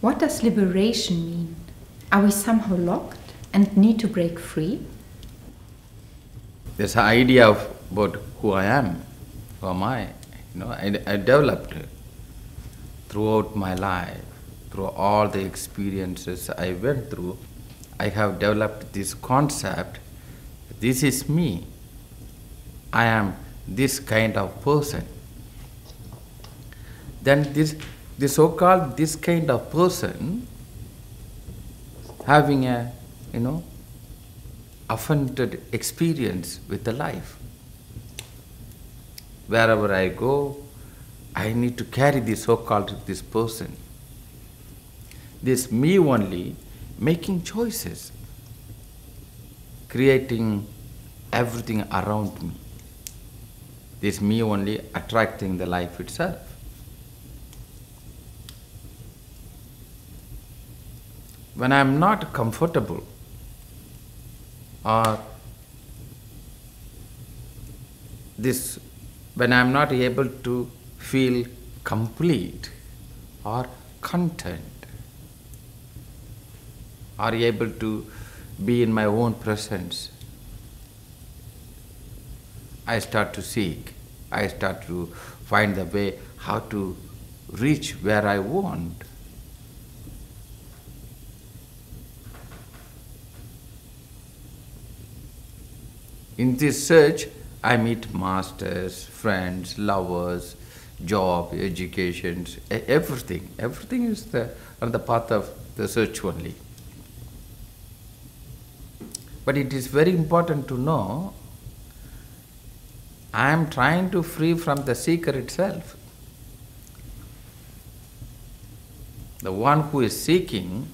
What does liberation mean? Are we somehow locked and need to break free? This idea of about who I am, who am I, I developed throughout my life, through all the experiences I went through. I have developed this concept, this is me, I am this kind of person. Then the so-called this kind of person having a, offended experience with the life. Wherever I go, I need to carry this so-called this person. This me only making choices, creating everything around me. This me only attracting the life itself. When I am not comfortable or when I am not able to feel complete or content or able to be in my own presence, I start to seek, I start to find the way how to reach where I want. In this search, I meet masters, friends, lovers, job, education, everything. Everything is on the path of the search only. But it is very important to know, I am trying to free from the seeker itself. The one who is seeking,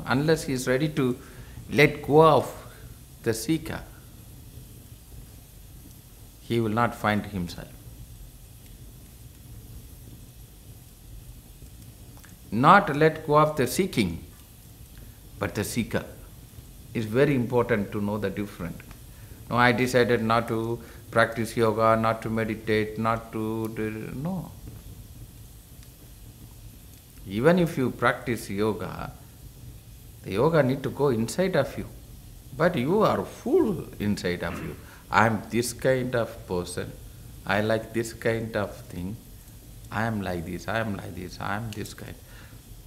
unless he is ready to let go of the seeker, he will not find himself. Not let go of the seeking, but the seeker. It's very important to know the difference. No, I decided not to practice yoga, not to meditate, not to no. Even if you practice yoga, the yoga need to go inside of you. But you are full inside of you. I am this kind of person. I like this kind of thing. I am like this, I am like this, I am this kind.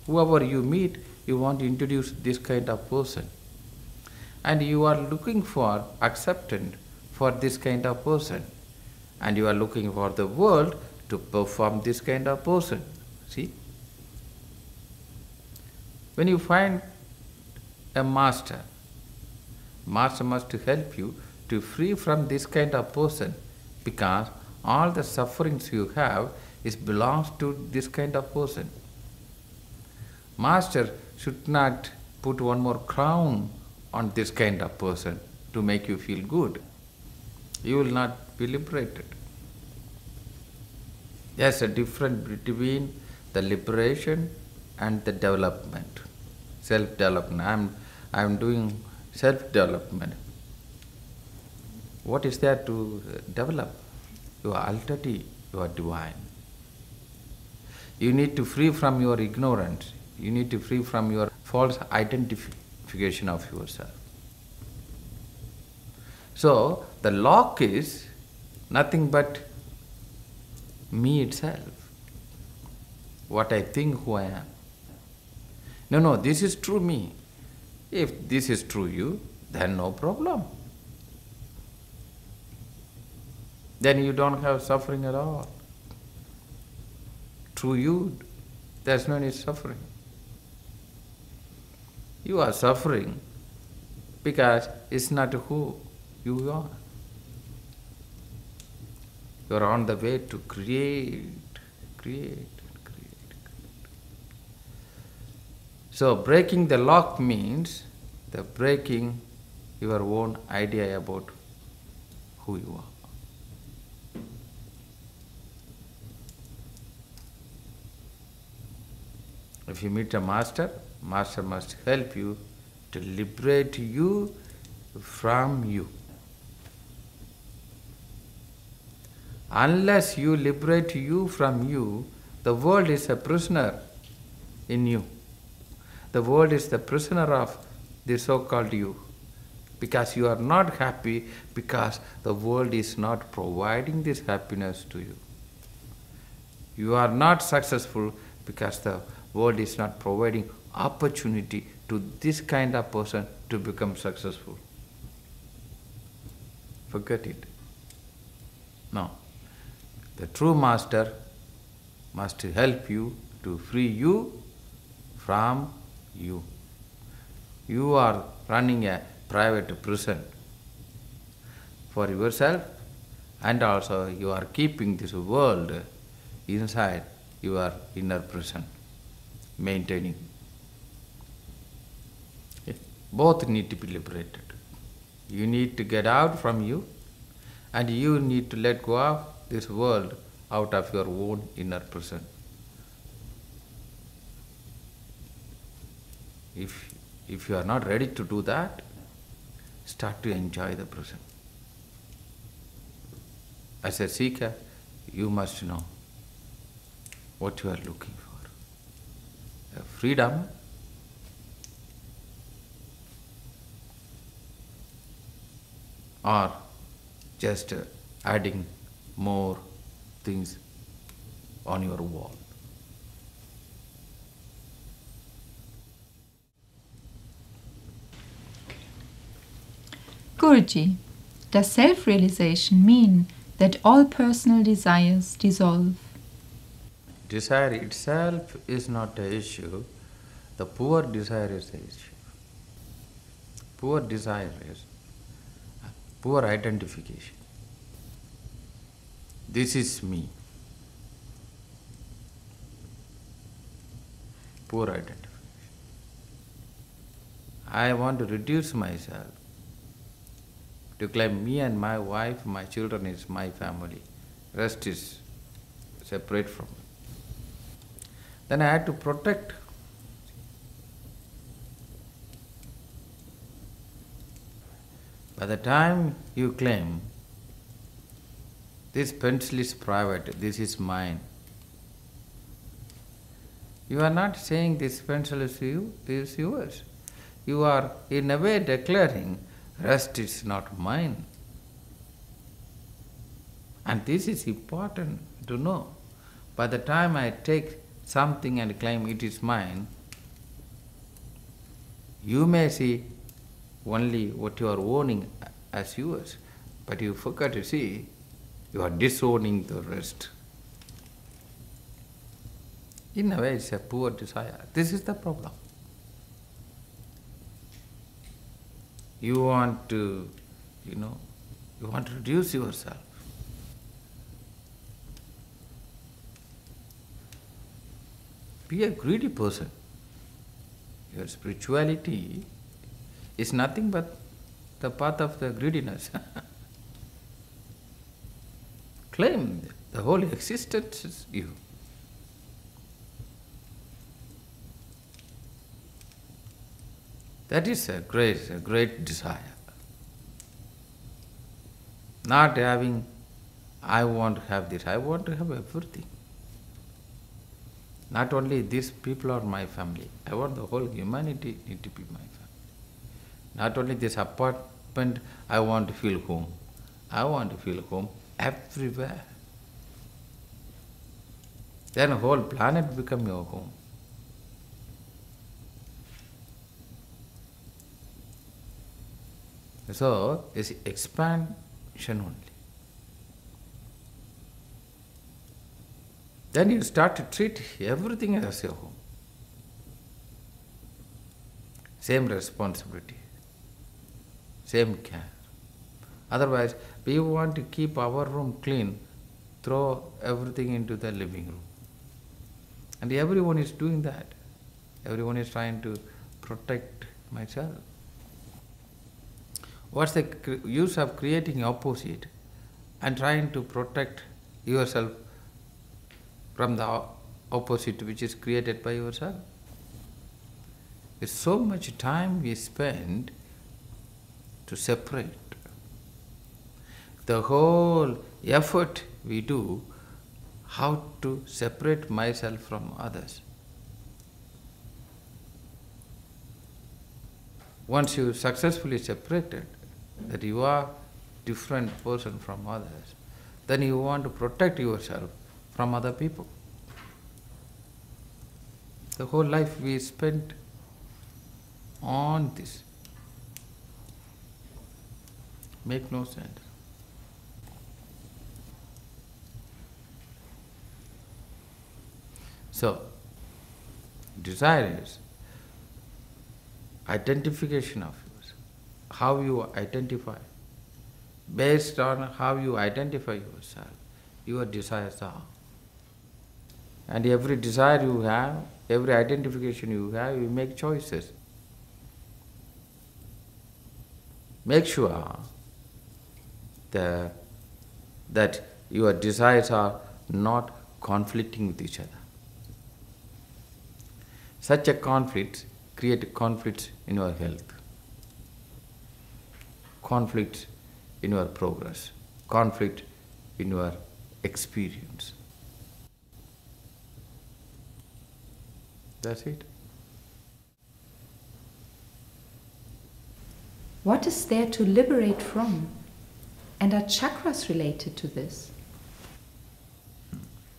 Whoever you meet, you want to introduce this kind of person. And you are looking for acceptance for this kind of person. And you are looking for the world to perform this kind of person. See? When you find a master must help you to free from this kind of person, because all the sufferings you have belongs to this kind of person. Master should not put one more crown on this kind of person to make you feel good. You will not be liberated. There's a difference between the liberation and the development, self-development. I'm doing self-development. What is there to develop? You are already, you are divine. You need to free from your ignorance. You need to free from your false identification of yourself. So, the lock is nothing but me itself. What I think who I am. No, this is true me. If this is true you, then no problem. Then you don't have suffering at all. True you, there's no any suffering. You are suffering because it's not who you are. You are on the way to create. So breaking the lock means the breaking your own idea about who you are. If you meet a master, master must help you to liberate you from you. Unless you liberate you from you, The world is a prisoner in you. The world is the prisoner of the so-called you. Because you are not happy, because the world is not providing this happiness to you. You are not successful because the world is not providing opportunity to this kind of person to become successful. Forget it. No. The true master must help you to free you from you. You are running a private prison for yourself, and also you are keeping this world inside your inner prison, maintaining. Both need to be liberated. You need to get out from you, and you need to let go of this world out of your own inner prison. If you are not ready to do that, start to enjoy the prison. As a seeker, you must know what you are looking for. A freedom or just adding more things on your wall. Guruji, does self-realization mean that all personal desires dissolve? Desire itself is not the issue. The poor desire is the issue. Poor desire is poor identification. This is me. Poor identification. I want to reduce myself to claim me and my wife, my children is my family. Rest is separate from me. Then I had to protect. By the time you claim, this pencil is private, this is mine, you are not saying this pencil is yours. You are in a way declaring, rest is not mine. And this is important to know. By the time I take something and claim it is mine, you may see only what you are owning as yours, but you forget to see you are disowning the rest. In a way, it's a poor desire. This is the problem. You want to, you want to reduce yourself. Be a greedy person. Your spirituality is nothing but the path of the greediness. Claim the whole existence is you. That is a great desire. Not having, I want to have this, I want to have everything. Not only these people are my family, I want the whole humanity need to be my family. Not only this apartment, I want to feel home. I want to feel home everywhere. Then the whole planet become your home. So, it's expansion only. Then you start to treat everything as your home. Same responsibility, same care. Otherwise, we want to keep our room clean, throw everything into the living room. And everyone is doing that. Everyone is trying to protect myself. What's the use of creating opposite and trying to protect yourself from the opposite which is created by yourself? There's so much time we spend to separate. The whole effort we do, how to separate myself from others. Once you successfully separated that you are different person from others, then you want to protect yourself from other people. The whole life we spent on this. Make no sense. So, desire is identification of yours, how you identify. Based on how you identify yourself, your desires are. And every desire you have, every identification you have, you make choices. Make sure that your desires are not conflicting with each other. Such a conflict creates conflicts in your health, conflicts in your progress, conflict in your experience. That's it. What is there to liberate from? And are chakras related to this?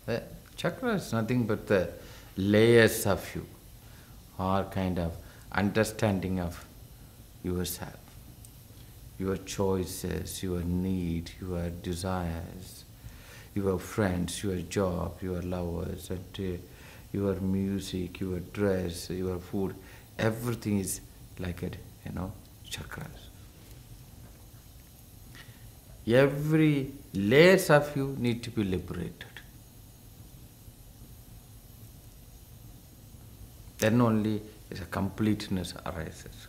The chakra is nothing but the layers of you, or kind of understanding of yourself, your choices, your need, your desires, your friends, your job, your lovers, and your music, your dress, your food. Everything is like a, chakras. Every layers of you need to be liberated. Then only is a completeness arises.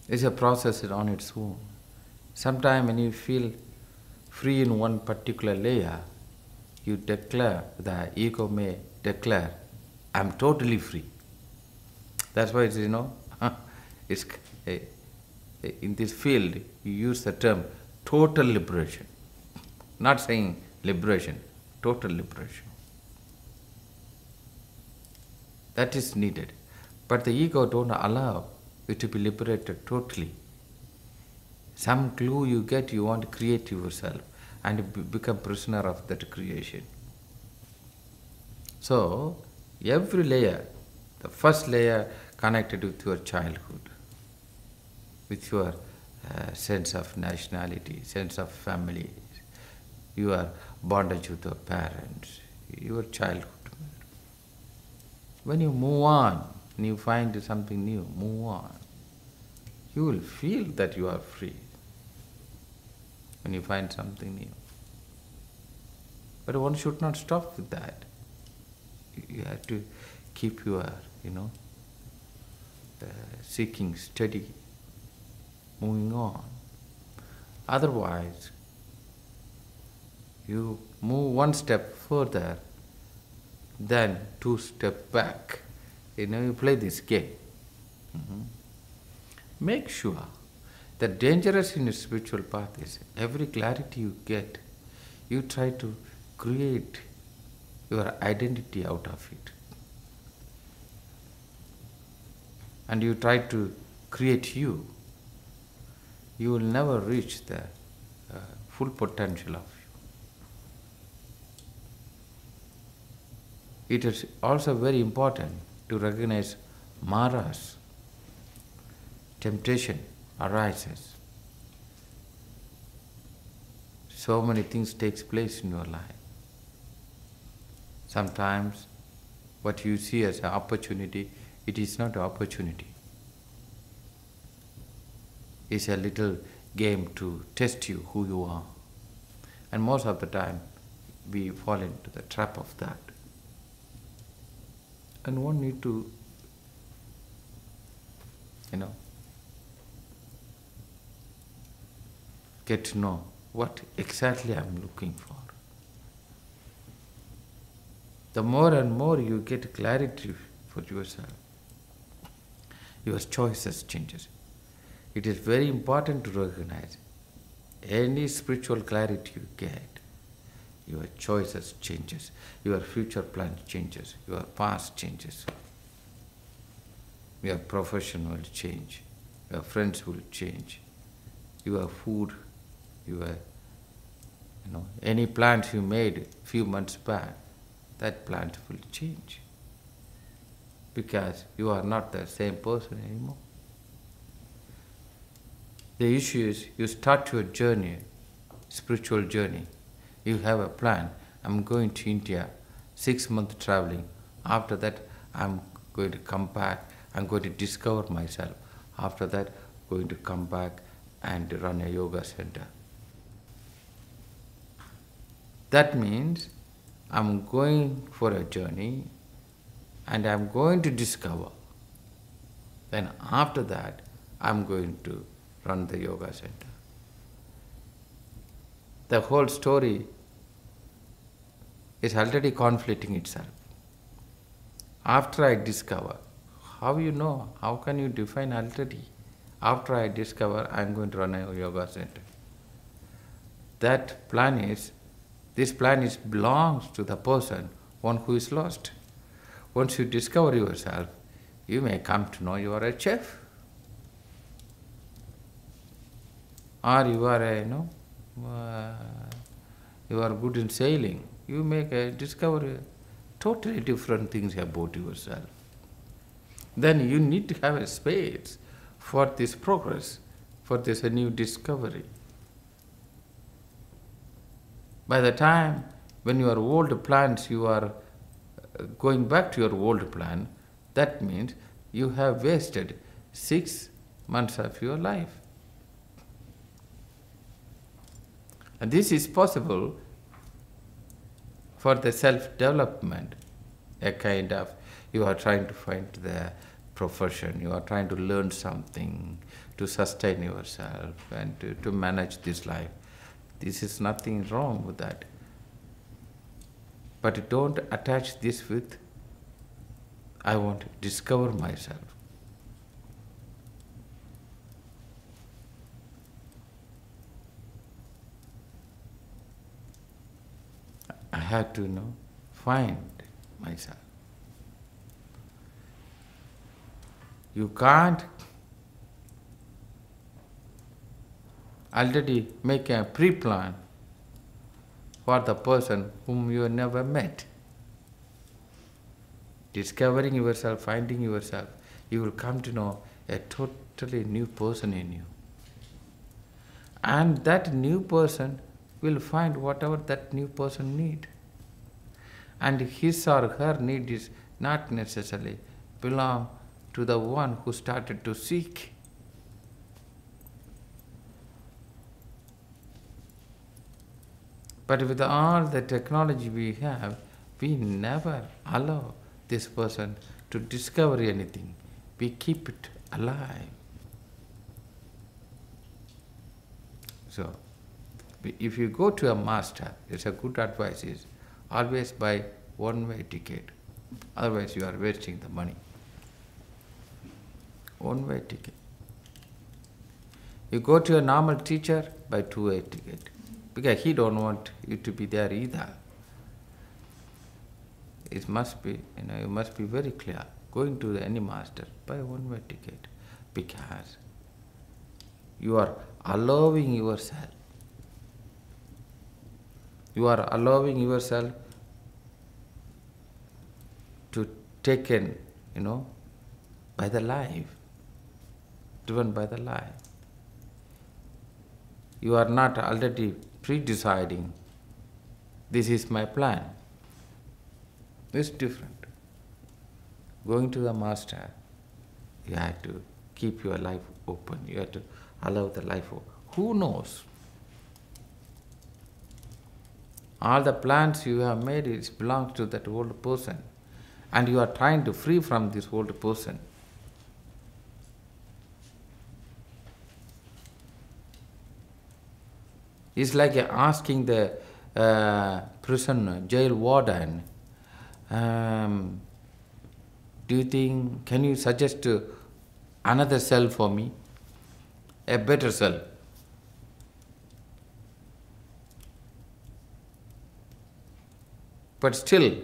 It's a process on its own. Sometimes when you feel free in one particular layer, you declare, the ego may declare, I'm totally free. That's why it's, it's, in this field, you use the term total liberation. Not saying liberation, total liberation. That is needed. But the ego don't allow you to be liberated totally. Some clue you get, you want to create yourself and become prisoner of that creation. So, every layer, the first layer connected with your childhood, with your sense of nationality, sense of family, your bondage with your parents, your childhood. When you move on, and you find something new, move on, you will feel that you are free when you find something new. But one should not stop with that. You have to keep your, seeking steady, moving on. Otherwise, you move one step further, then 2 steps back. You play this game. Make sure that dangerous in a spiritual path is every clarity you get, you try to create your identity out of it. And you try to create you. You will never reach the full potential of you. It is also very important to recognize maras. Temptation arises. So many things takes place in your life. Sometimes what you see as an opportunity, it is not an opportunity. It's a little game to test you who you are. And most of the time we fall into the trap of that. And one need to, get to know what exactly I am looking for. The more and more you get clarity for yourself, your choices changes. It is very important to recognize any spiritual clarity you get, your choices changes, your future plan changes, your past changes, your profession will change, your friends will change, your food, your any plans you made few months back, that plans will change because you are not the same person anymore. The issue is you start your journey, spiritual journey. You have a plan. I'm going to India, 6 months traveling. After that, I'm going to come back. I'm going to discover myself. After that, going to come back and run a yoga center. That means I'm going for a journey and I'm going to discover. Then after that, I'm going to run the yoga center. The whole story is already conflicting itself. After I discover, how you know? How can you define already? After I discover, I'm going to run a yoga center. This plan belongs to the person, one who is lost. Once you discover yourself, you may come to know you are a chef. Or you are you are good in sailing. You may discover totally different things about yourself. Then you need to have a space for this progress, for this new discovery. By the time when your old plans, you are going back to your old plan, that means you have wasted 6 months of your life. And this is possible for the self-development, a kind of, you are trying to find the profession, you are trying to learn something to sustain yourself and to manage this life. This is nothing wrong with that. But don't attach this with, I want to discover myself. I had to find myself. You can't already make a pre-plan for the person whom you have never met. Discovering yourself, finding yourself, you will come to know a totally new person in you. And that new person will find whatever that new person needs. And his or her need is not necessarily belong to the one who started to seek. But with all the technology we have, we never allow this person to discover anything. We keep it alive. So, if you go to a master, it's a good advice is always buy one-way ticket. Otherwise you are wasting the money. One-way ticket. You go to a normal teacher, buy two-way ticket. Because he don't want you to be there either. It must be, you must be very clear. Going to any master, buy one-way ticket. Because you are allowing yourself. You are allowing yourself to taken, by the life, driven by the life. You are not already pre-deciding, this is my plan. It's different. Going to the master, you have to keep your life open. You have to allow the life open. Who knows? All the plans you have made, it belongs to that old person. And you are trying to free from this old person. It's like asking the prison, jail warden, do you think, can you suggest another self for me, a better self. But still,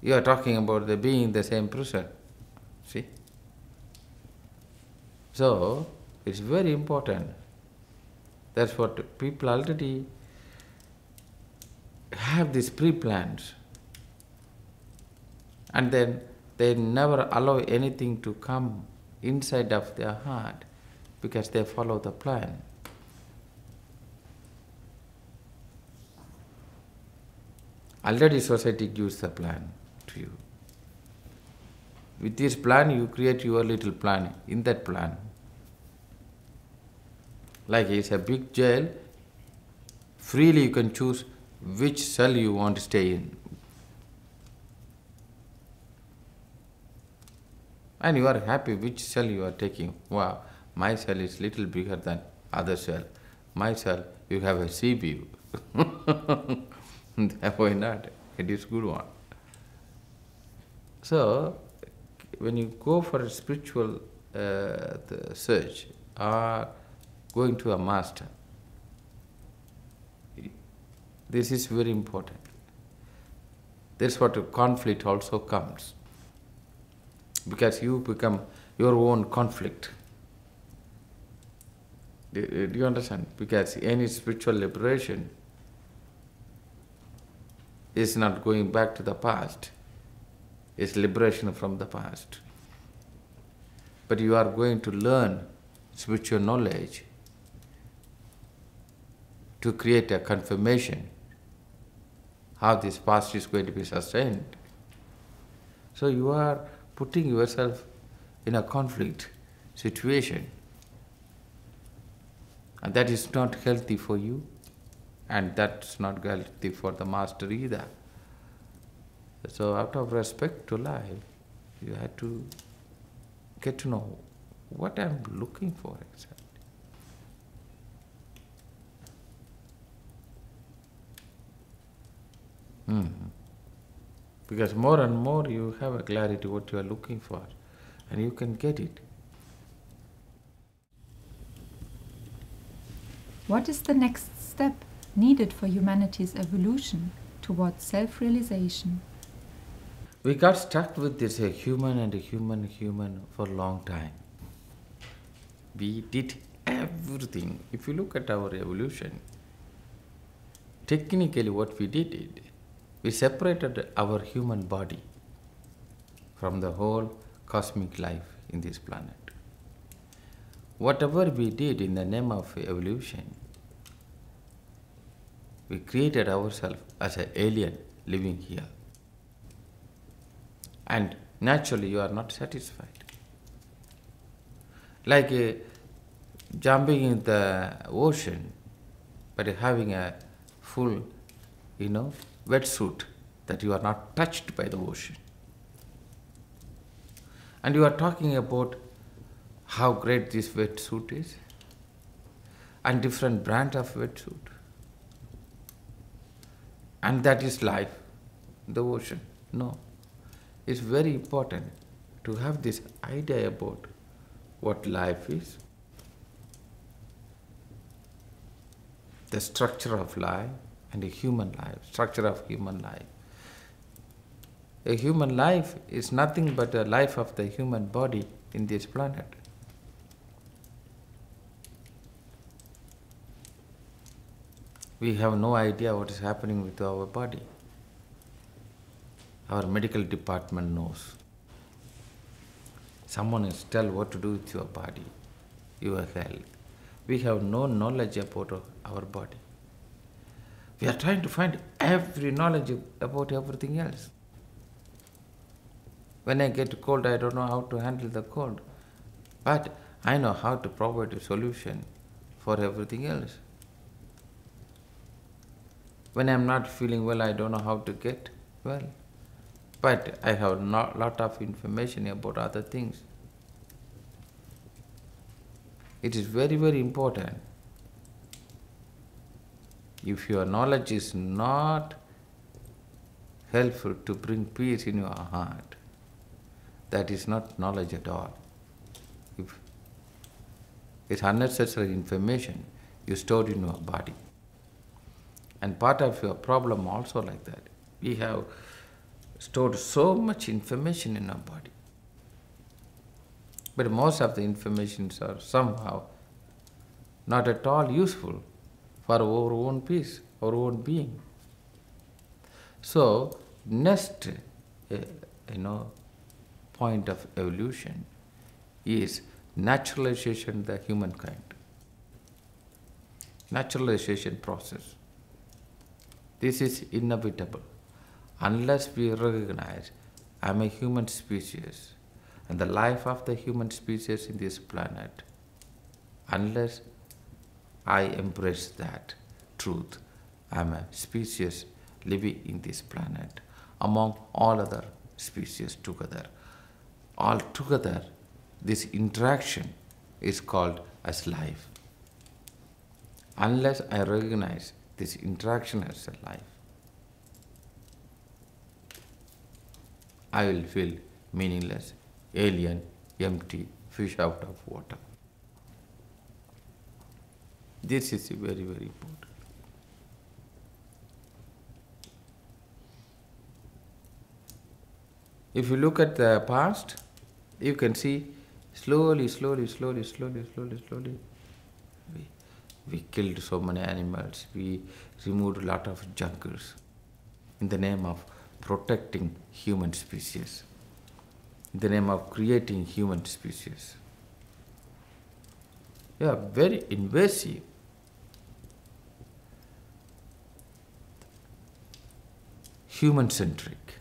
you are talking about the being the same person. See? So, it's very important. That's what people already have these pre-plans. And then they never allow anything to come inside of their heart because they follow the plan. Already society gives the plan to you. With this plan, you create your little plan in that plan. Like it's a big jail, freely you can choose which cell you want to stay in. And you are happy which cell you are taking. Wow, my cell is little bigger than other cell. My cell, you have a sea view. Why not? It is good one. So, when you go for a spiritual the search or going to a master, this is very important. That's what a conflict also comes. Because you become your own conflict. Do you understand? Because any spiritual liberation is not going back to the past. It's liberation from the past. But you are going to learn spiritual knowledge to create a confirmation how this past is going to be sustained. So you are putting yourself in a conflict situation. And that is not healthy for you, and that's not healthy for the master either. So out of respect to life, you have to get to know what I'm looking for exactly. Because more and more you have a clarity what you are looking for, and you can get it. What is the next step needed for humanity's evolution towards self-realization? We got stuck with this human and human for a long time. We did everything. If you look at our evolution, technically what we did, we separated our human body from the whole cosmic life in this planet. Whatever we did in the name of evolution, we created ourselves as an alien living here. And naturally you are not satisfied. Like jumping in the ocean, but having a full, wetsuit, that you are not touched by the ocean. And you are talking about how great this wetsuit is, and different brand of wetsuit. And that is life, the ocean. No. It's very important to have this idea about what life is, the structure of life, and a human life, structure of human life. A human life is nothing but a life of the human body in this planet. We have no idea what is happening with our body. Our medical department knows. Someone is tell what to do with your body, your health. We have no knowledge about our body. We are trying to find every knowledge about everything else. When I get cold, I don't know how to handle the cold. But I know how to provide a solution for everything else. When I am not feeling well, I don't know how to get well. But I have a lot of information about other things. It is very, very important. If your knowledge is not helpful to bring peace in your heart, that is not knowledge at all. It's unnecessary information you stored in your body. And part of your problem also like that. We have stored so much information in our body. But most of the informations are somehow not at all useful for our own peace, our own being. So, next point of evolution is naturalization of the humankind. Naturalization process. This is inevitable. Unless we recognize I am a human species and the life of the human species in this planet, unless I embrace that truth, I am a species living in this planet among all other species together. All together, this interaction is called as life. Unless I recognize this interaction as a life, I will feel meaningless, alien, empty, fish out of water. This is very, very important. If you look at the past, you can see slowly, we killed so many animals, we removed a lot of jungles in the name of protecting human species, in the name of creating human species. They are very invasive. Human-centric.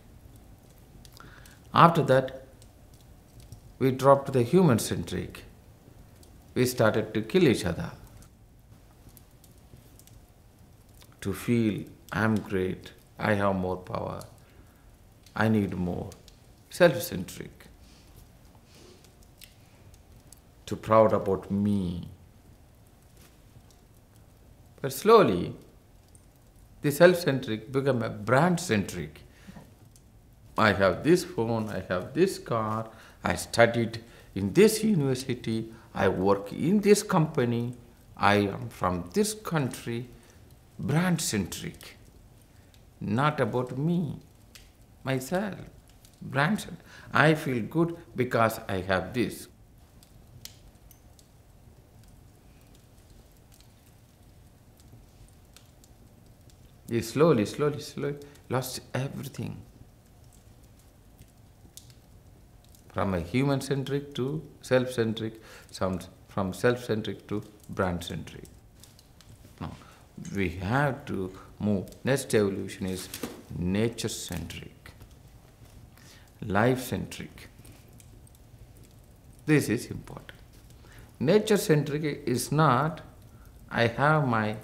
After that, we dropped the human-centric. We started to kill each other. To feel, I am great, I have more power, I need more. Self-centric. To proud about me. But slowly, the self-centric become a brand-centric. I have this phone, I have this car, I studied in this university, I work in this company, I am from this country. Brand-centric. Not about me, myself. Brand-centric. I feel good because I have this. You slowly lost everything. From a human-centric to self-centric, from self-centric to brand-centric. Now, we have to move. Next evolution is nature-centric, life-centric. This is important. Nature-centric is not, I have my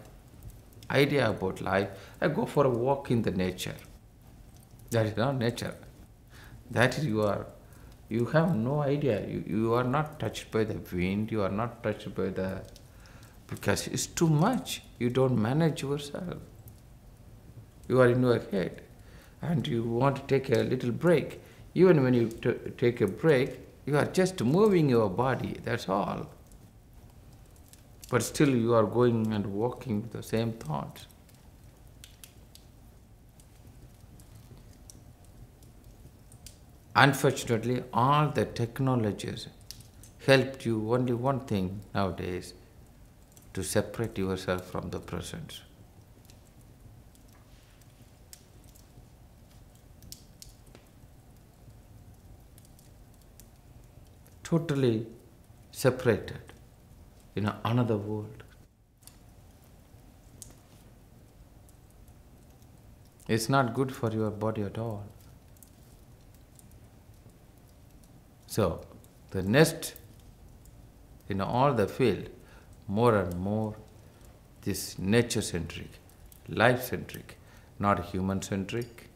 idea about life, I go for a walk in the nature. That is not nature. That is you have no idea. You are not touched by the wind, you are not touched by the, because it's too much. You don't manage yourself. You are in your head and you want to take a little break. Even when you take a break, you are just moving your body, that's all. But still you are going and walking with the same thoughts. Unfortunately, all the technologies helped you only one thing nowadays, to separate yourself from the present. Totally separated in another world. It's not good for your body at all. So, the next, in all the field, more and more this nature-centric, life-centric, not human-centric.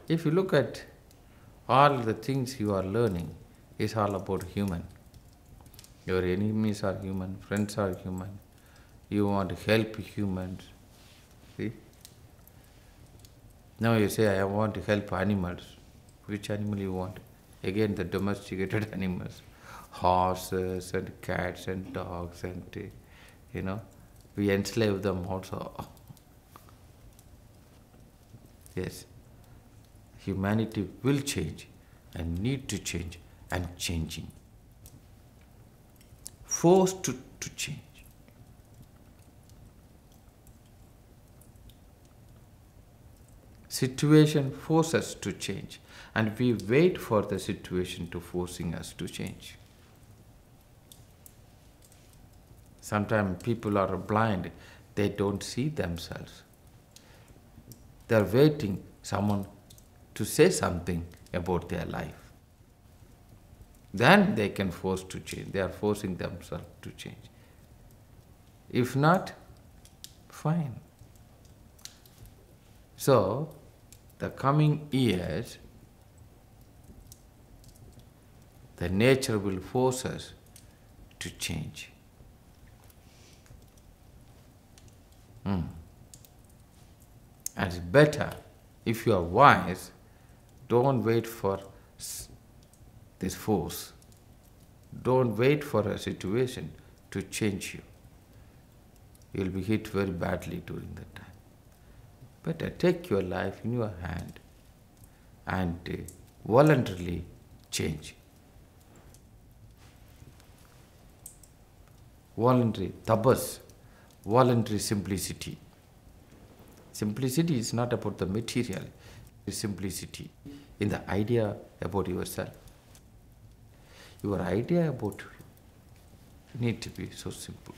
If you look at all the things you are learning, it's all about human. Your enemies are human, friends are human, you want to help humans. See? Now you say, I want to help animals. Which animal you want? Again, the domesticated animals. horses and cats and dogs and, we enslave them also. Yes, humanity will change and need to change and changing. Forced to change. Situation forces us to change, and we wait for the situation to forcing us to change. Sometimes people are blind, they don't see themselves. They are waiting someone to say something about their life. Then they can force to change. They are forcing themselves to change. If not, fine. So, the coming years, the nature will force us to change. And it's better, if you are wise, don't wait for this force. Don't wait for a situation to change you. You will be hit very badly during that time. Better take your life in your hand and voluntarily change. Voluntary tapas, voluntary simplicity. Simplicity is not about the material, it's simplicity in the idea about yourself. Your idea about you need to be so simple.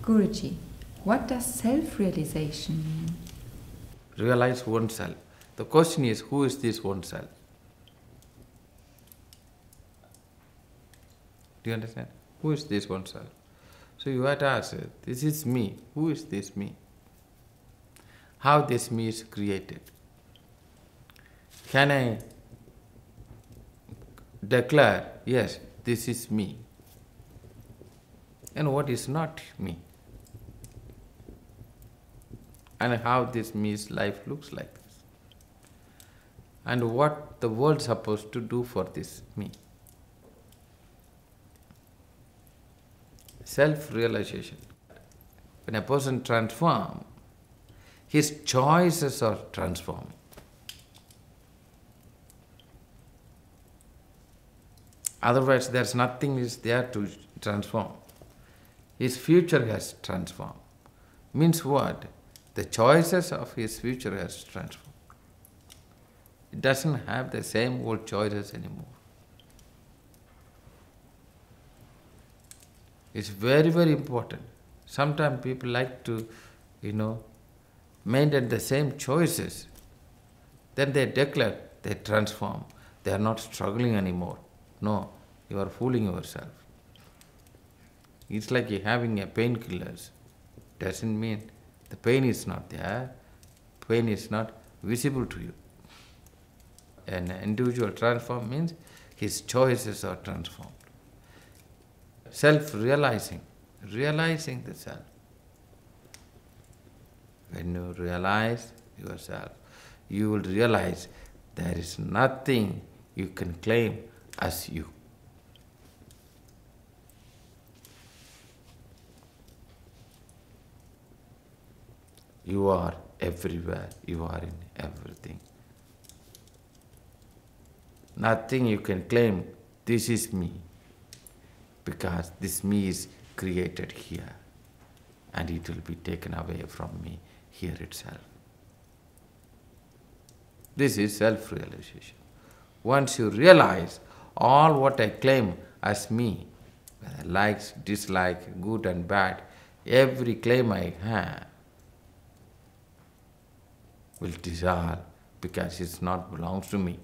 Guruji, what does self-realization mean? Realize oneself. The question is, who is this oneself? Do you understand? Who is this oneself? So you have to ask, this is me. Who is this me? How this me is created? Can I declare, yes, this is me? And what is not me? And how this me's life looks like this? And what the world is supposed to do for this me? Self-realization. When a person transforms, his choices are transformed. Otherwise, there's nothing is there to transform. His future has transformed. Means what? The choices of his future has transformed. It doesn't have the same old choices anymore. It's very, very important. Sometimes people like to, maintain the same choices. Then they declare, they transform. They are not struggling anymore. No, you are fooling yourself. It's like you're having a painkillers. Doesn't mean the pain is not there. Pain is not visible to you. An individual transform means his choices are transformed. Self-realizing, realizing the self. When you realize yourself, you will realize there is nothing you can claim as you. You are everywhere, you are in everything. Nothing you can claim, this is me, because this me is created here and it will be taken away from me here itself. This is self-realization. Once you realize all what I claim as me, whether likes, dislike, good and bad, every claim I have will dissolve because it not belongs to me.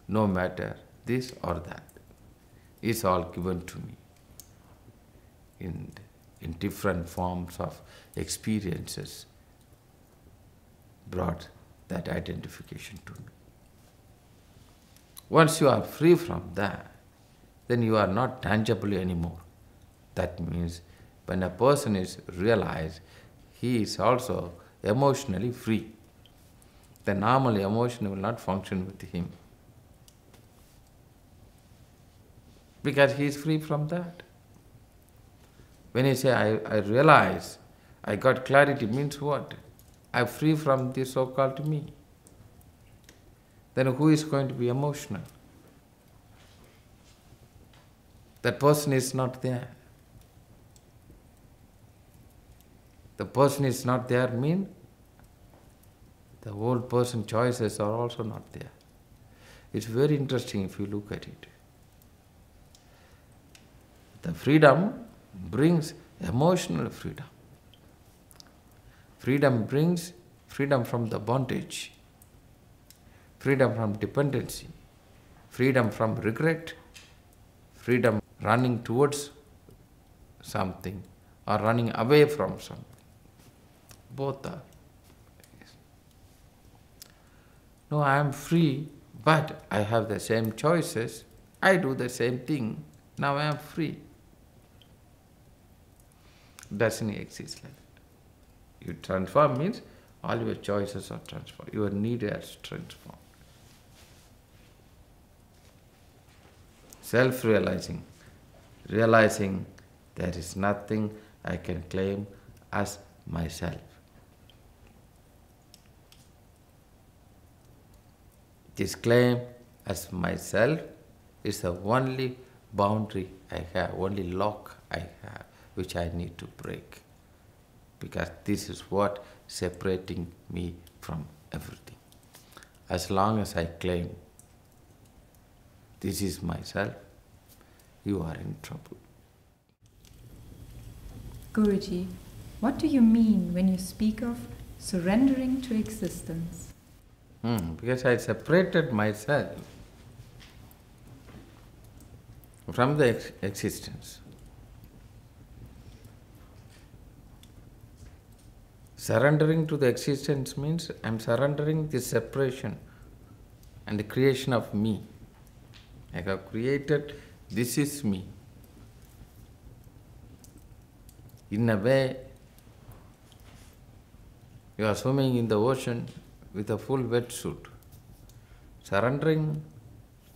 No matter this or that, it's all given to me in different forms of experiences brought that identification to me. Once you are free from that, then you are not tangible anymore. That means when a person is realized, he is also emotionally free. The normal emotion will not function with him. because he is free from that. When you say, I realize, I got clarity, means what? I'm free from this so-called me. Then who is going to be emotional? That person is not there. The person is not there means the whole person choices are also not there. It's very interesting if you look at it. The freedom brings emotional freedom. Freedom brings freedom from the bondage, freedom from dependency, freedom from regret, freedom running towards something or running away from something. Both are. No, I am free, but I have the same choices. I do the same thing. Now I am free. Doesn't exist like that. You transform means all your choices are transformed. Your need is transformed. Self-realizing, realizing there is nothing I can claim as myself. This claim as myself is the only boundary I have, only lock I have, which I need to break. Because this is what separating me from everything. As long as I claim this is myself, you are in trouble. Guruji, what do you mean when you speak of surrendering to existence? Because I separated myself from the existence. Surrendering to the existence means I am surrendering the separation and the creation of me. I have created, this is me. In a way, you are swimming in the ocean with a full wetsuit. Surrendering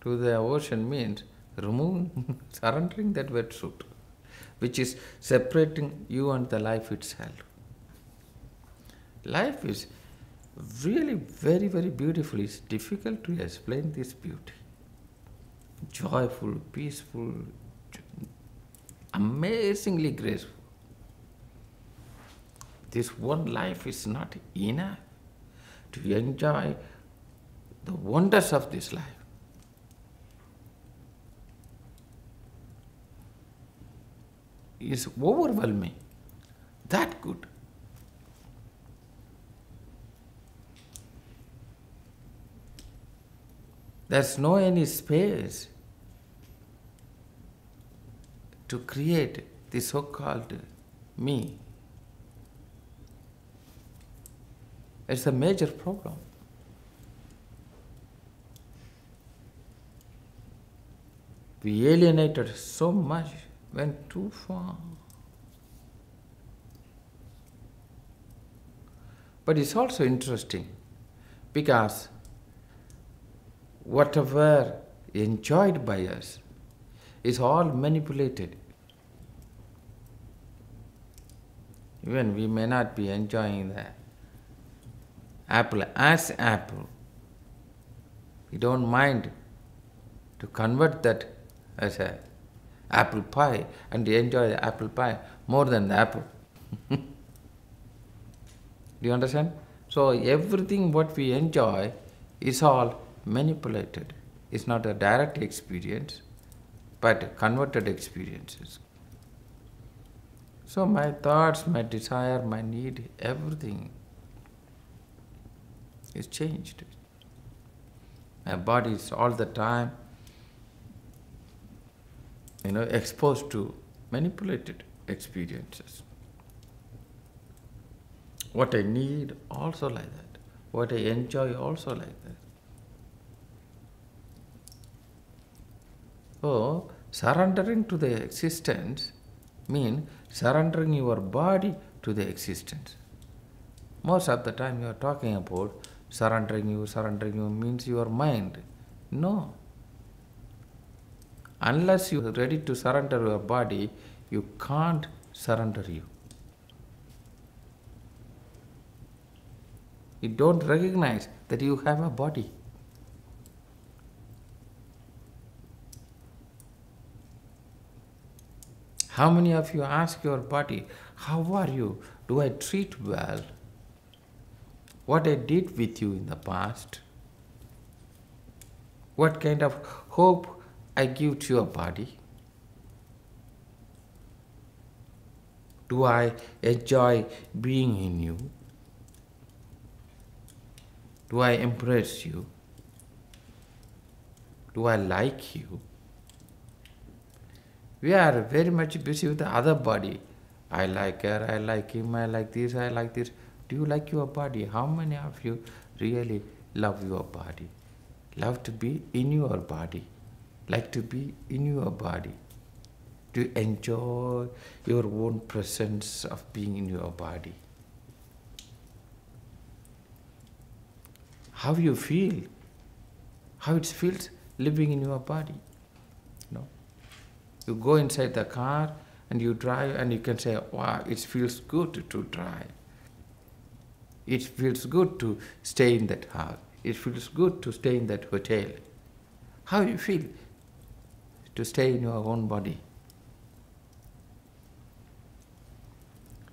to the ocean means removing, surrendering that wetsuit, which is separating you and the life itself. Life is really very, very beautiful. It's difficult to explain this beauty. Joyful, peaceful, amazingly graceful. This one life is not enough to enjoy the wonders of this life. It's overwhelming, that good. There's no any space to create the so-called me. It's a major problem. We alienated so much, went too far. But it's also interesting because whatever enjoyed by us is all manipulated. Even we may not be enjoying the apple as apple. We don't mind to convert that as a apple pie and enjoy the apple pie more than the apple. Do you understand? So everything what we enjoy is all manipulated. It's not a direct experience, but converted experiences. So my thoughts, my desire, my need, everything is changed. My body is all the time, exposed to manipulated experiences. What I need, also like that. What I enjoy, also like that. So, surrendering to the existence means surrendering your body to the existence. Most of the time you are talking about surrendering you means your mind. No. Unless you are ready to surrender your body, you can't surrender you. You don't recognize that you have a body. How many of you ask your body, how are you? Do I treat well? What I did with you in the past? What kind of hope I give to your body? Do I enjoy being in you? Do I embrace you? Do I like you? We are very much busy with the other body. I like her, I like him, I like this, I like this. Do you like your body? How many of you really love your body? Love to be in your body, like to be in your body, to enjoy your own presence of being in your body. How you feel, how it feels living in your body. No? You go inside the car and you drive and you can say, wow, it feels good to drive. It feels good to stay in that house. It feels good to stay in that hotel. How you feel to stay in your own body?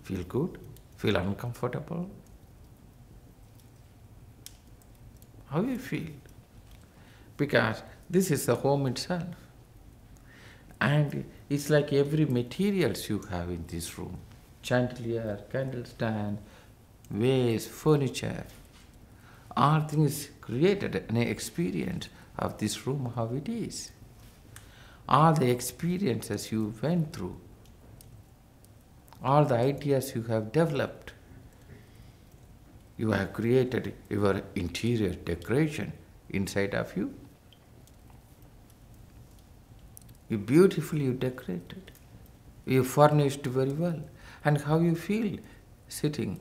Feel good? Feel uncomfortable? How you feel? Because this is the home itself. And it's like every materials you have in this room. Chandelier, candle stand, vase, furniture, all things created an experience of this room, how it is. All the experiences you went through, all the ideas you have developed, you have created your interior decoration inside of you. You beautifully decorated. You furnished very well. And how you feel sitting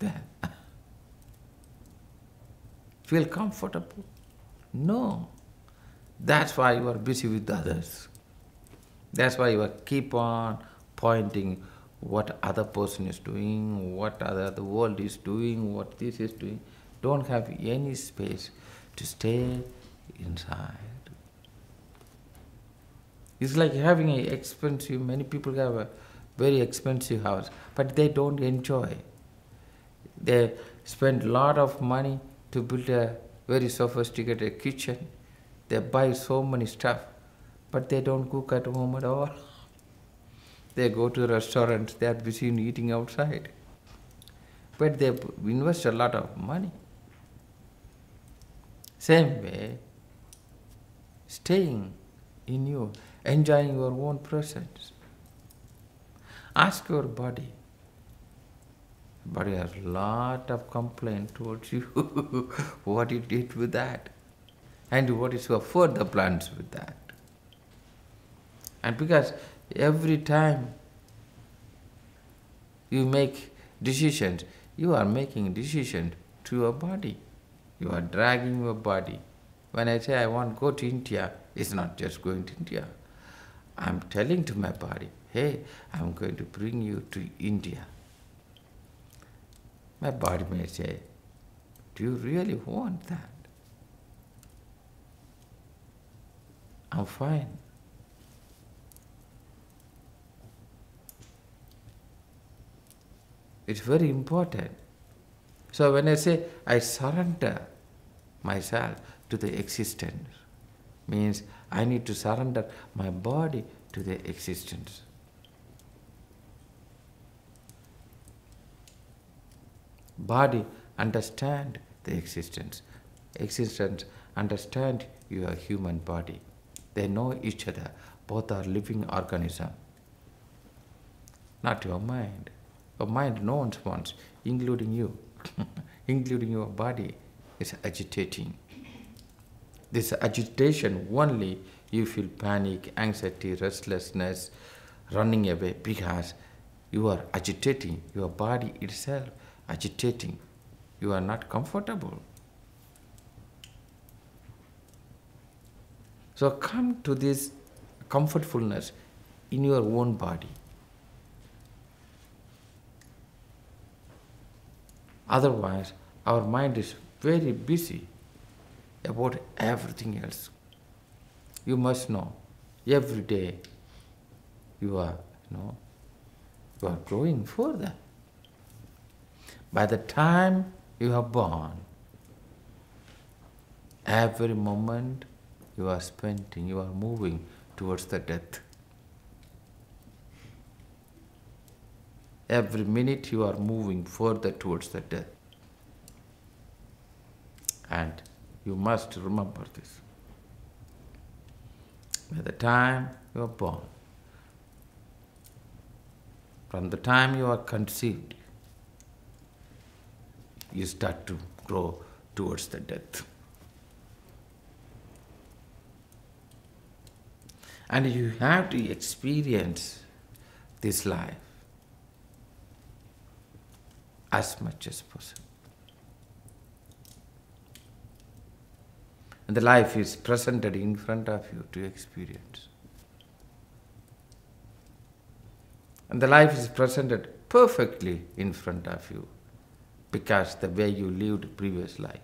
there? Feel comfortable? No. That's why you are busy with others. That's why you keep on pointing what other person is doing, what the world is doing, what this is doing. Don't have any space to stay inside. It's like having an expensive, many people have a very expensive house, but they don't enjoy. They spend a lot of money to build a very sophisticated kitchen. They buy so many stuff, but they don't cook at home at all. They go to restaurants, they are busy in eating outside. But they invest a lot of money. Same way, staying in you, enjoying your own presence. Ask your body. Body has a lot of complaint towards you, what you did with that, and what is your further plans with that. And because every time you make decisions, you are making decisions to your body. You are dragging your body. When I say I want to go to India, it's not just going to India. I'm telling to my body, hey, I'm going to bring you to India. My body may say, do you really want that? I'm fine. It's very important. So when I say I surrender myself to the existence, means I need to surrender my body to the existence. Body understand the existence. Existence understand your human body. They know each other. Both are living organism. Not your mind. Your mind no one wants, including you, including your body, is agitating. This agitation only you feel panic, anxiety, restlessness, running away because you are agitating your body itself. Agitating, you are not comfortable. So come to this comfortfulness in your own body. Otherwise, our mind is very busy about everything else. You must know, every day you are, you are growing further. By the time you are born, every moment you are spending, you are moving towards the death. Every minute you are moving further towards the death. And you must remember this. By the time you are born, from the time you are conceived, you start to grow towards the death. And you have to experience this life as much as possible. And the life is presented in front of you to experience. And the life is presented perfectly in front of you because the way you lived previous life.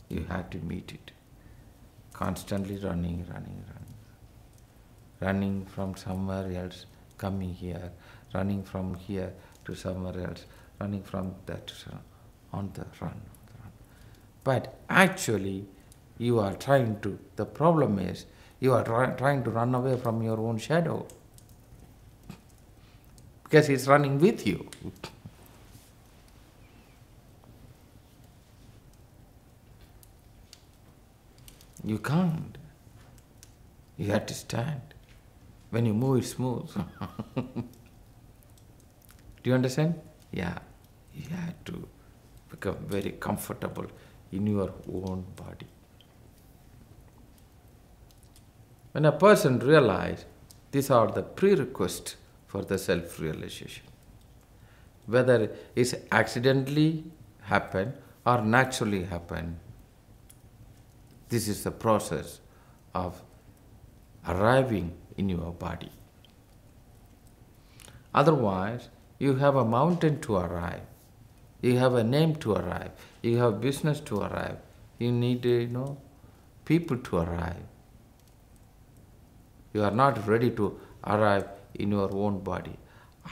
You have to meet it. Constantly running. Running from somewhere else, coming here, running from here to somewhere else, running from that to on the run. But actually, you are trying to, the problem is, you are trying to run away from your own shadow. Because it's running with you. You can't. You have to stand. When you move, it's smooth. Do you understand? Yeah. You have to become very comfortable in your own body. When a person realizes these are the prerequisites for the self-realization, whether it's accidentally happen or naturally happen, this is the process of arriving in your body. Otherwise, you have a mountain to arrive, you have a name to arrive, you have business to arrive, you need, people to arrive. You are not ready to arrive in your own body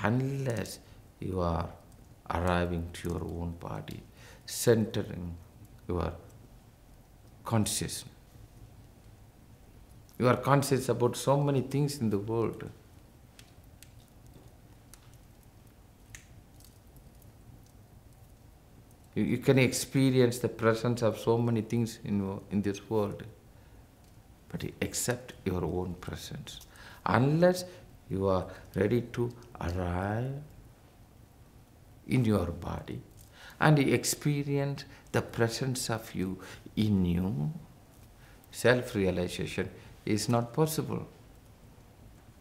unless you are arriving to your own body, centering your consciousness. You are conscious about so many things in the world. You can experience the presence of so many things in this world, but you accept your own presence. Unless you are ready to arrive in your body and you experience the presence of you in you, self-realization is not possible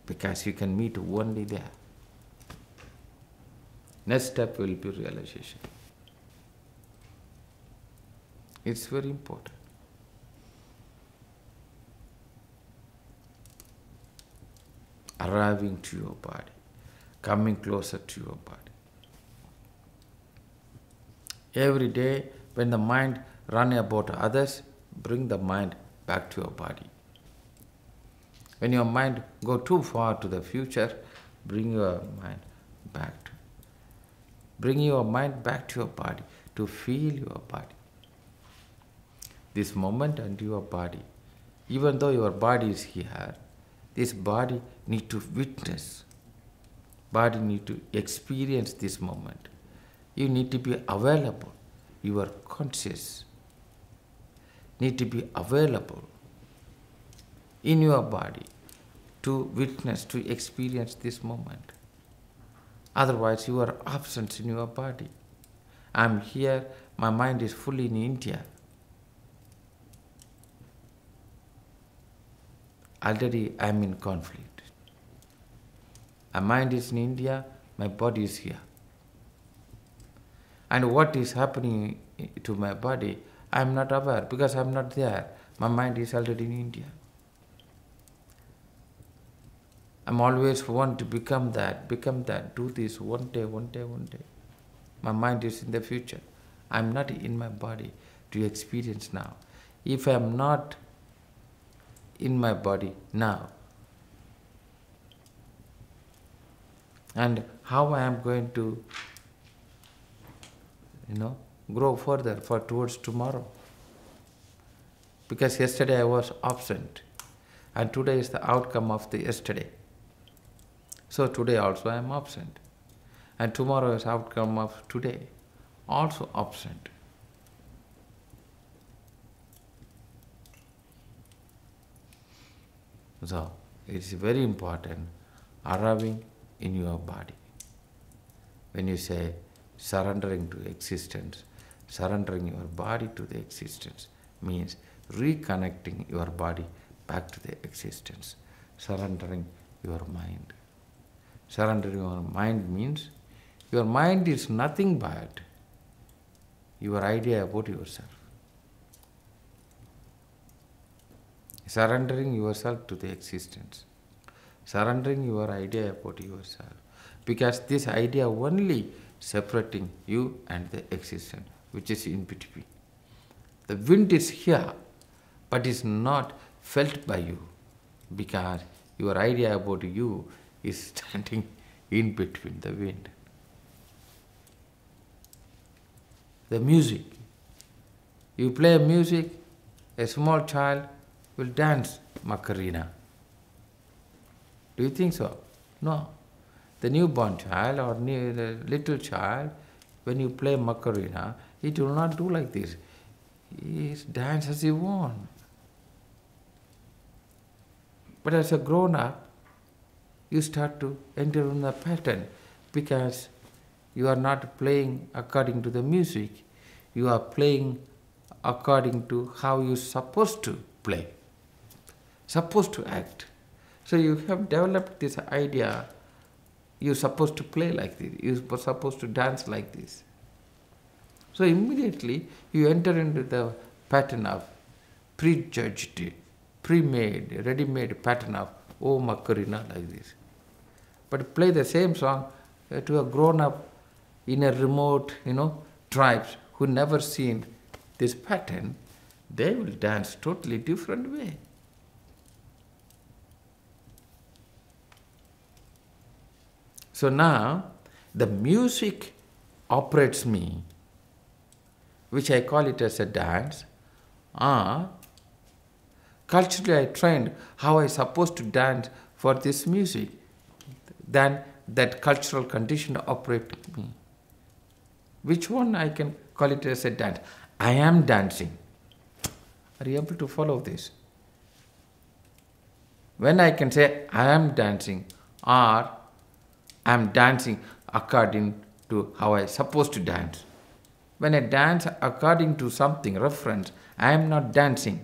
because you can meet only there. Next step will be realization. It's very important. Arriving to your body, coming closer to your body. Every day when the mind runs about others, bring the mind back to your body. When your mind goes too far to the future, bring your mind back to your body, to feel your body. This moment and your body, even though your body is here, this body needs to witness, body needs to experience this moment. You need to be available. You are conscious. Need to be available in your body to witness, to experience this moment. Otherwise, you are absent in your body. I am here, my mind is fully in India. Already I am in conflict. My mind is in India, my body is here. And what is happening to my body, I am not aware because I am not there. My mind is already in India. I'm always want to become that, do this one day, one day, one day. My mind is in the future. I'm not in my body to experience now. If I'm not in my body now, and how I am going to, grow further towards tomorrow? Because yesterday I was absent, and today is the outcome of the yesterday. So today also I am absent, and tomorrow is outcome of today, also absent. So it is very important arriving in your body. When you say surrendering to existence, surrendering your body to the existence means reconnecting your body back to the existence, surrendering your mind. Surrendering your mind means your mind is nothing but your idea about yourself. Surrendering yourself to the existence, surrendering your idea about yourself, because this idea only separating you and the existence, which is in between. The wind is here, but is not felt by you, because your idea about you is standing in between the wind. The music. You play music, a small child will dance Macarena. Do you think so? No. The newborn child or the little child, when you play Macarena, it will not do like this. He dance as he wants. But as a grown-up, you start to enter in the pattern, because you are not playing according to the music, you are playing according to how you're supposed to play, supposed to act. So you have developed this idea, you're supposed to play like this, you're supposed to dance like this. So immediately you enter into the pattern of prejudged, pre-made, ready-made pattern of, oh, Macarena, like this. But play the same song to a grown-up in a remote, tribes who never seen this pattern, they will dance totally different way. So now, the music operates me, which I call it as a dance, or culturally I trained how I supposed to dance for this music, then that cultural condition operates me. Which one I can call it as a dance? I am dancing. Are you able to follow this? When I can say I am dancing, or I am dancing according to how I supposed to dance. When I dance according to something, reference, I am not dancing.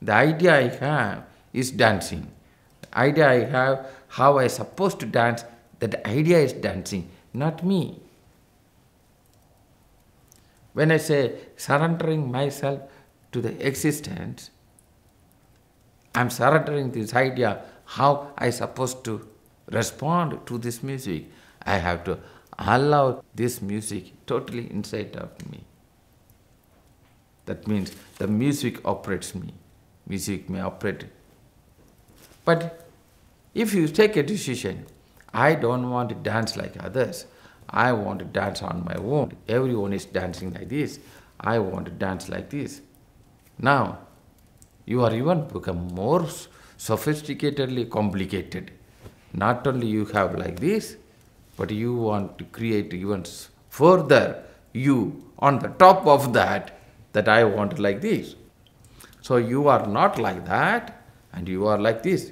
The idea I have is dancing. The idea I have how I supposed to dance, that idea is dancing, not me. When I say surrendering myself to the existence, I am surrendering this idea how I supposed to respond to this music. I have to allow this music totally inside of me. That means the music operates me. Music may operate. But if you take a decision, I don't want to dance like others, I want to dance on my own. Everyone is dancing like this, I want to dance like this. Now, you are even become more sophisticatedly complicated. Not only you have like this, but you want to create even further you on the top of that I want like this. So you are not like that, and you are like this.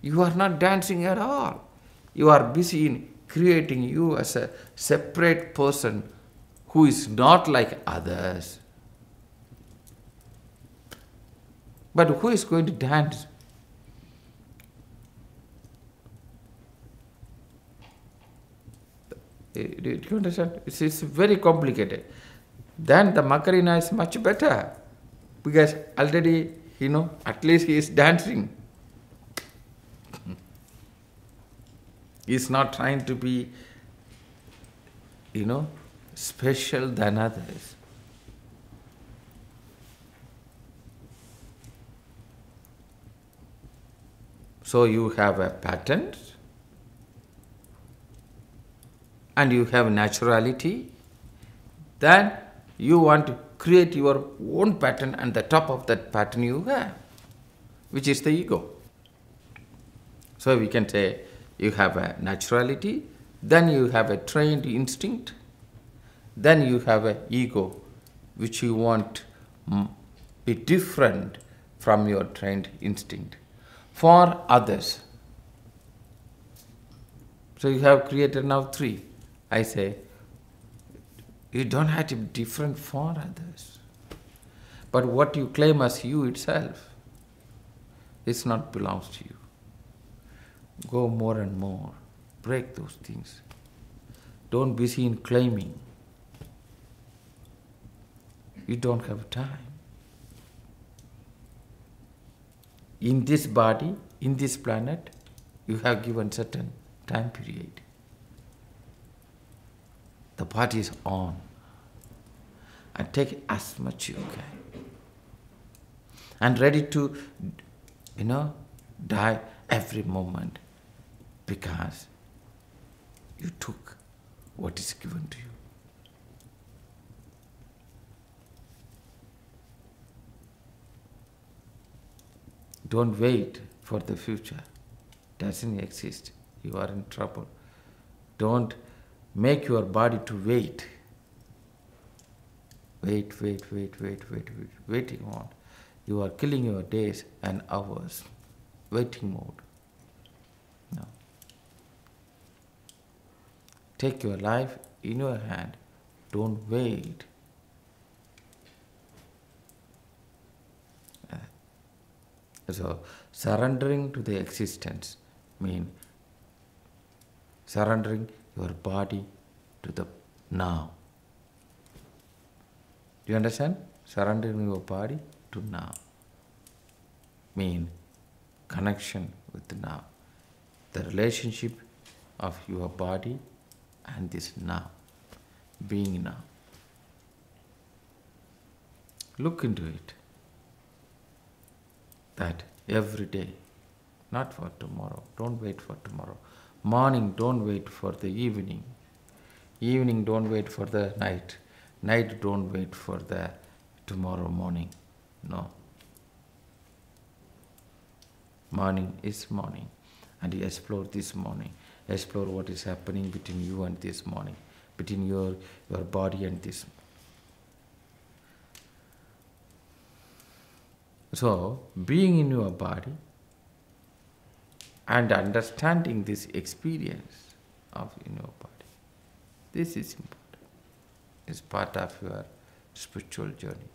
You are not dancing at all. You are busy in creating you as a separate person who is not like others. But who is going to dance? Do you understand? It's very complicated. Then the Macarena is much better, because already at least he is dancing. He is not trying to be, special than others. So you have a pattern, and you have naturality, then you want to create your own pattern, and the top of that pattern you have, which is the ego. So we can say you have a naturality, then you have a trained instinct, then you have an ego which you want be different from your trained instinct for others. So you have created now 3. I say, you don't have to be different for others. But what you claim as you itself, it's not belongs to you. Go more and more. Break those things. Don't be seen claiming. You don't have time. In this body, in this planet, you have given certain time period. The body is on. And take as much you can. And ready to, die every moment because you took what is given to you. Don't wait for the future. Doesn't exist. You are in trouble. Don't make your body to wait. Waiting on. You are killing your days and hours. Waiting mode. No. Take your life in your hand. Don't wait. So, surrendering to the existence means surrendering your body to the now. Do you understand? Surrendering your body to now means connection with the now. The relationship of your body and this now, being now. Look into it. That every day, not for tomorrow. Don't wait for tomorrow. Morning, don't wait for the evening. Evening, don't wait for the night. Night, don't wait for the tomorrow morning. No. Morning is morning. And you explore this morning. Explore what is happening between you and this morning. Between your body and this. So, being in your body and understanding this experience of in your body, this is important. It's part of your spiritual journey.